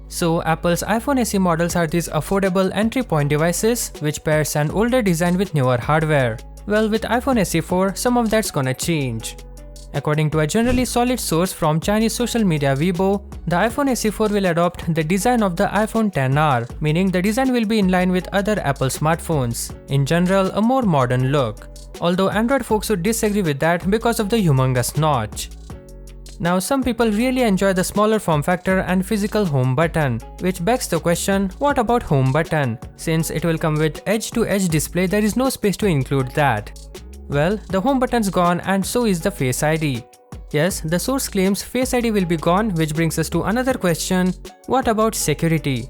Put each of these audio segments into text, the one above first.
So Apple's iPhone SE models are these affordable entry point devices which pairs an older design with newer hardware. Well, with iPhone SE 4, some of that's gonna change. According to a generally solid source from Chinese social media Weibo, the iPhone SE 4 will adopt the design of the iPhone XR, meaning the design will be in line with other Apple smartphones. In general, a more modern look. Although Android folks would disagree with that because of the humongous notch. Now, some people really enjoy the smaller form factor and physical home button, which begs the question, what about home button? Since it will come with edge-to-edge display, there is no space to include that. Well, the home button's gone and so is the Face ID. Yes, the source claims Face ID will be gone, which brings us to another question, what about security?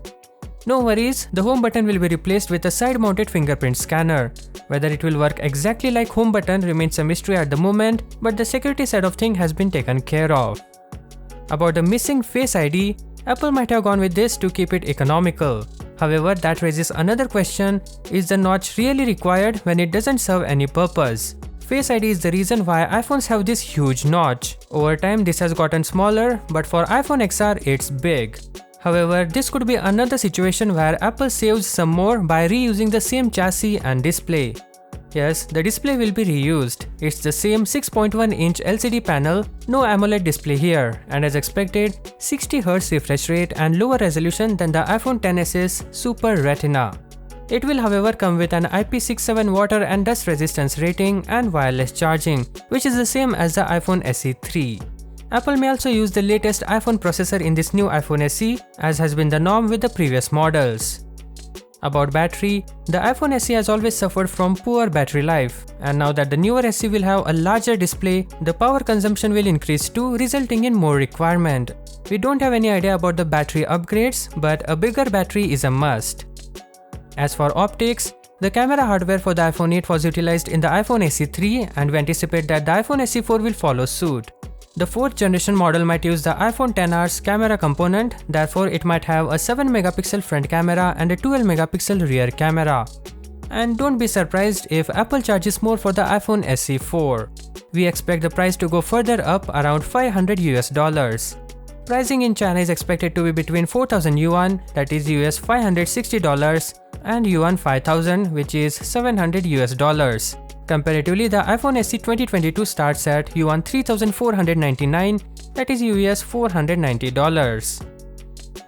No worries, the home button will be replaced with a side-mounted fingerprint scanner. Whether it will work exactly like home button remains a mystery at the moment, but the security side of things has been taken care of. About the missing Face ID, Apple might have gone with this to keep it economical. However, that raises another question, is the notch really required when it doesn't serve any purpose? Face ID is the reason why iPhones have this huge notch. Over time this has gotten smaller, but for iPhone XR it's big. However, this could be another situation where Apple saves some more by reusing the same chassis and display. Yes, the display will be reused. It's the same 6.1-inch LCD panel, no AMOLED display here, and as expected, 60Hz refresh rate and lower resolution than the iPhone XS's Super Retina. It will however come with an IP67 water and dust resistance rating and wireless charging, which is the same as the iPhone SE 3. Apple may also use the latest iPhone processor in this new iPhone SE, as has been the norm with the previous models. About battery, the iPhone SE has always suffered from poor battery life, and now that the newer SE will have a larger display, the power consumption will increase too, resulting in more requirement. We don't have any idea about the battery upgrades, but a bigger battery is a must. As for optics, the camera hardware for the iPhone 8 was utilized in the iPhone SE 3, and we anticipate that the iPhone SE 4 will follow suit. The 4th generation model might use the iPhone XR's camera component, therefore it might have a 7-megapixel front camera and a 12-megapixel rear camera. And don't be surprised if Apple charges more for the iPhone SE 4. We expect the price to go further up around $500 US. Pricing in China is expected to be between 4,000 yuan, that is US $560, and yuan 5,000, which is $700 US. Comparatively, the iPhone SE 2022 starts at yuan 3,499, that is US $490.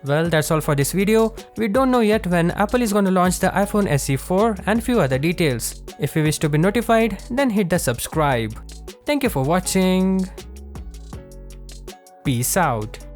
Well, that's all for this video. We don't know yet when Apple is going to launch the iPhone SE 4 and few other details. If you wish to be notified, then hit the subscribe. Thank you for watching. Peace out.